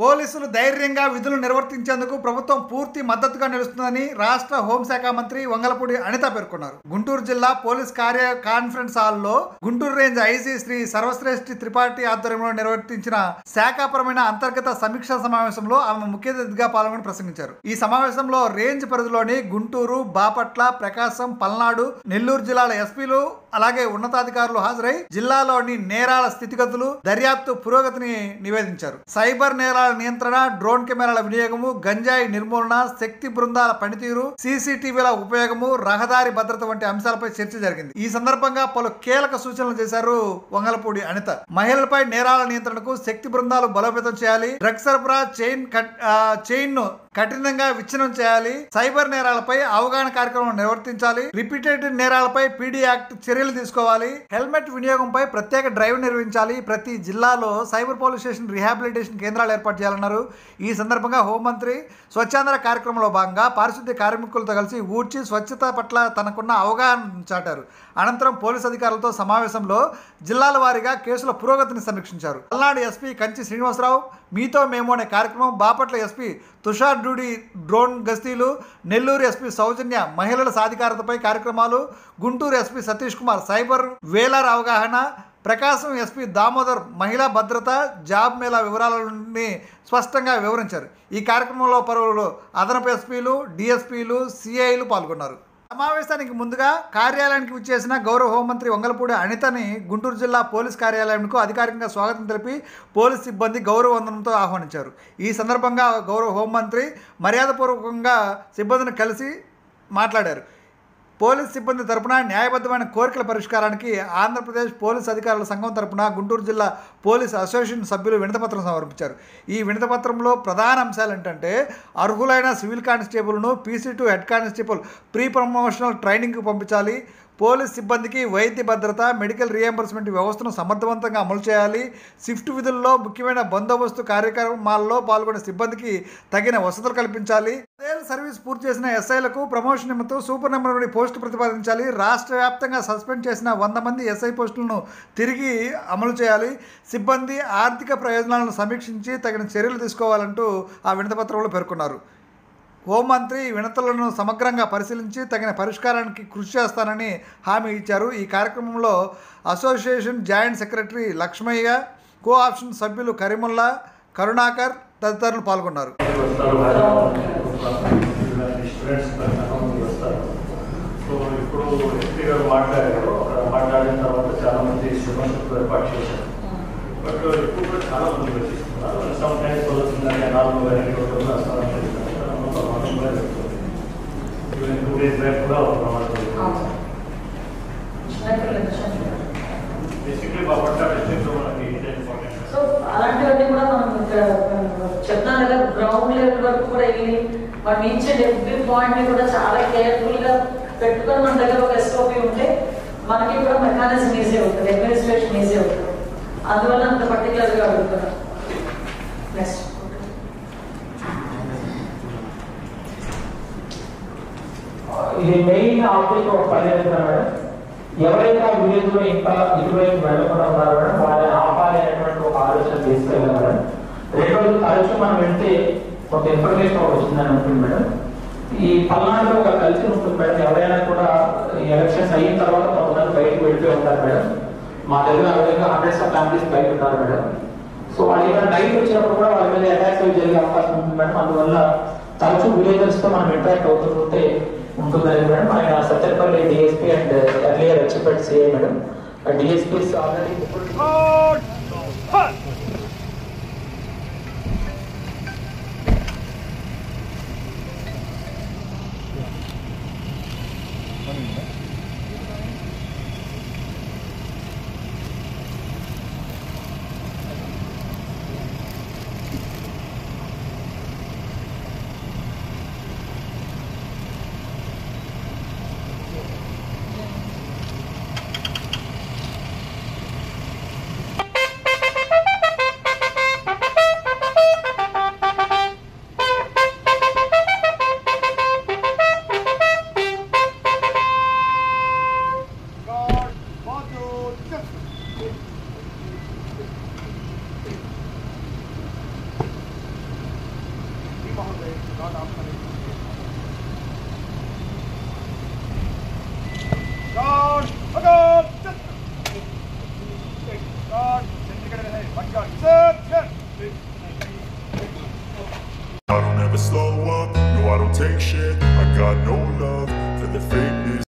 పోలీసులు ధైర్యంగా విధులు నిర్వర్తించేందుకు ప్రభుత్వం పూర్తి మద్దతుగా నిలుస్తుందని రాష్ట్ర హోంశాఖ మంత్రి వంగలపూడి అనిత పేర్కొన్నారు. గుంటూరు జిల్లా పోలీస్ కాన్ఫరెన్స్ హాల్లో గుంటూరు రేంజ్ ఐజీ శ్రీ సర్వశ్రేష్ఠి త్రిపాఠి ఆధ్వర్యంలో నిర్వర్తించిన శాఖాపరమైన అంతర్గత సమీక్షా సమావేశంలో ఆమె ముఖ్య అతిథిగా పాల్గొని ప్రసంగించారు. ఈ సమావేశంలో రేంజ్ పరిధిలోని గుంటూరు, బాపట్ల, ప్రకాశం, పల్నాడు, నెల్లూరు జిల్లాల ఎస్పీలు అలాగే ఉన్నతాధికారులు హాజరై జిల్లాలోని నేరాల స్థితిగతులు, దర్యాప్తు పురోగతిని నివేదించారు. సైబర్ నేరాల నియంత్రణ, డ్రోన్ కెమెరాల వినియోగము, గంజాయి నిర్మూలన, శక్తి బృందాల పనితీరు, సీసీటీవీల ఉపయోగము, రహదారి భద్రత వంటి అంశాలపై చర్చ జరిగింది. ఈ సందర్భంగా పలు కీలక సూచనలు చేశారు వంగలపూడి అనిత. మహిళలపై నేరాల నియంత్రణకు శక్తి బృందాలు బలోపేతం చేయాలి. డ్రగ్స్ సరఫరా చైన్ ను కఠినంగా విచ్ఛిన్నం చేయాలి. సైబర్ నేరాలపై అవగాహన కార్యక్రమం నిర్వర్తించాలి. రిపీటెడ్ నేరాలపై పీడీ యాక్ట్ చర్యలు తీసుకోవాలి. హెల్మెట్ వినియోగంపై ప్రత్యేక డ్రైవ్ నిర్వహించాలి. ప్రతి జిల్లాలో సైబర్ పోలీస్ స్టేషన్ రీహాబిలిటేషన్ కేంద్రాలు ఏర్పాటు చేయాలన్నారు. ఈ సందర్భంగా హోంమంత్రి స్వచ్ఛాంధ్ర కార్యక్రమంలో భాగంగా పారిశుద్ధ్య కార్మికులతో కలిసి ఊడ్చి స్వచ్ఛత పట్ల తనకున్న అవగాహన చాటారు. అనంతరం పోలీసు అధికారులతో సమావేశంలో జిల్లాల వారీగా కేసుల పురోగతిని సమీక్షించారు. పల్నాడు ఎస్పీ కంచి శ్రీనివాసరావు మీతో మేము అనే కార్యక్రమం, బాపట్ల ఎస్పీ తుషార్ డూడి డ్రోన్ గస్తీలు, నెల్లూరు ఎస్పీ సౌజన్య మహిళల సాధికారతపై కార్యక్రమాలు, గుంటూరు ఎస్పీ సతీష్ కుమార్ సైబర్ వేలర్ అవగాహన, ప్రకాశం ఎస్పీ దామోదర్ మహిళా భద్రత, జాబ్ మేళా వివరాలని స్పష్టంగా వివరించారు. ఈ కార్యక్రమంలో పలువురు అదనపు ఎస్పీలు, డిఎస్పీలు, సిఐలు పాల్గొన్నారు. సమావేశానికి ముందుగా కార్యాలయానికి విచ్చేసిన గౌరవ హోంమంత్రి వంగలపూడి అనితని గుంటూరు జిల్లా పోలీస్ కార్యాలయంకు అధికారికంగా స్వాగతం తెలిపి పోలీస్ సిబ్బంది గౌరవ వందనంతో ఆహ్వానించారు. ఈ సందర్భంగా గౌరవ హోంమంత్రి మర్యాదపూర్వకంగా సిబ్బందిని కలిసి మాట్లాడారు. పోలీస్ సిబ్బంది తరపున న్యాయబద్ధమైన కోరికల పరిష్కారానికి ఆంధ్రప్రదేశ్ పోలీస్ అధికారుల సంఘం తరపున గుంటూరు జిల్లా పోలీస్ అసోసియేషన్ సభ్యులు వినతిపత్రం సమర్పించారు. ఈ వినతిపత్రంలో ప్రధాన అంశాలు ఏంటంటే, అర్హులైన సివిల్ కానిస్టేబుల్ను PC2 head constable pre promotional ట్రైనింగ్కు పంపించాలి. పోలీస్ సిబ్బందికి వైద్య భద్రత, మెడికల్ రియంబర్స్మెంట్ వ్యవస్థను సమర్థవంతంగా అమలు చేయాలి. షిఫ్ట్ విధుల్లో ముఖ్యమైన బందోబస్తు కార్యక్రమాల్లో పాల్గొనే సిబ్బందికి తగిన వసతులు కల్పించాలి. సర్వీస్ పూర్తి చేసిన ఎస్ఐలకు ప్రమోషన్ నిమిత్తం సూపర్ నెంబర్ పోస్టు ప్రతిపాదించాలి. రాష్ట్ర వ్యాప్తంగా సస్పెండ్ చేసిన 100 మంది ఎస్ఐ పోస్టులను తిరిగి అమలు చేయాలి. సిబ్బంది ఆర్థిక ప్రయోజనాలను సమీక్షించి తగిన చర్యలు తీసుకోవాలంటూ ఆ వినతిపత్రంలో పేర్కొన్నారు. హోంమంత్రి వినతులను సమగ్రంగా పరిశీలించి తగిన పరిష్కారానికి కృషి చేస్తానని హామీ ఇచ్చారు. ఈ కార్యక్రమంలో association joint secretary Lakshmaiah, co option సభ్యులు కరీముల్లా, కరుణాకర్ తదితరులు పాల్గొన్నారు. మాట్లాడిన తర్వాత చాలా మంది శుభ్రతలు ఏర్పాటు చేశారు. బట్ ఇప్పుడు కూడా చాలా మంది వచ్చిస్తున్నారు. సమ్ టైమ్స్ వస్తుందని 4 2 days బ్యాక్ కూడా బేసిక్లీ బాపట్ల డిస్ట్రిక్ట్లో మనకి ఇంపార్టెంట్. సో అలాంటివన్నీ కూడా మనం చెప్తాను కదా, గ్రౌండ్ లెవెల్ వరకు కూడా వెళ్ళి మనం ఇచ్చే ఎవ్రీ పాయింట్ని కూడా చాలా కేర్ఫుల్గా పెట్టుకొని మన దగ్గర ఒక SOP ఉంటే మనకి కూడా మెకానిజం ఈజీ అవుతుంది, అడ్మినిస్ట్రేషన్ ఈజీ అవుతుంది. అందువల్ల అంత పర్టికులర్గా అడుగుతున్నాం. నెక్స్ట్ ఇది మెయిన్ ఆబ్జెక్ట్ ఒక పని మేడం. ఎవరైతే ఆ విలేజ్ లో ఇంకా ఇటువైపు వెళ్ళకుండా ఉన్నారో మేడం, వాళ్ళని ఆపాలి అనేటువంటి ఒక ఆలోచన తీసుకెళ్ళాం మేడం. రెండోది, తరచు మనం వెళ్తే ఒక ఇన్ఫర్మేషన్ వచ్చిందని ఉంటుంది మేడం. ఈ పల్నాడులో ఒక కల్చర్ ఉంటుంది మేడం. ఎవరైనా కూడా ఎలక్షన్స్ అయిన తర్వాత కొంతమంది బయటకు వెళ్ళిపోయి ఉంటారు మేడం. మా దగ్గర విధంగా హండ్రెడ్స్ ఆఫ్ ఫ్యామిలీస్ బయట ఉన్నారు మేడం. సో వాళ్ళు ఏమైనా నైట్ వచ్చినప్పుడు కూడా వాళ్ళ మీద అటాక్స్ అవి జరిగే అవకాశం ఉంటుంది మేడం. అందువల్ల తరచూ విలేజర్స్ తో మనం ఇంటరాక్ట్ అవుతుంటే ఉంటుందని మేడం. ఆయన Satyapalli DSP and earlier expert CI madam. DSPs already महोदय God after it. God, God, God, I don't ever slow up, no I don't take shit. I got no love for the fakeness.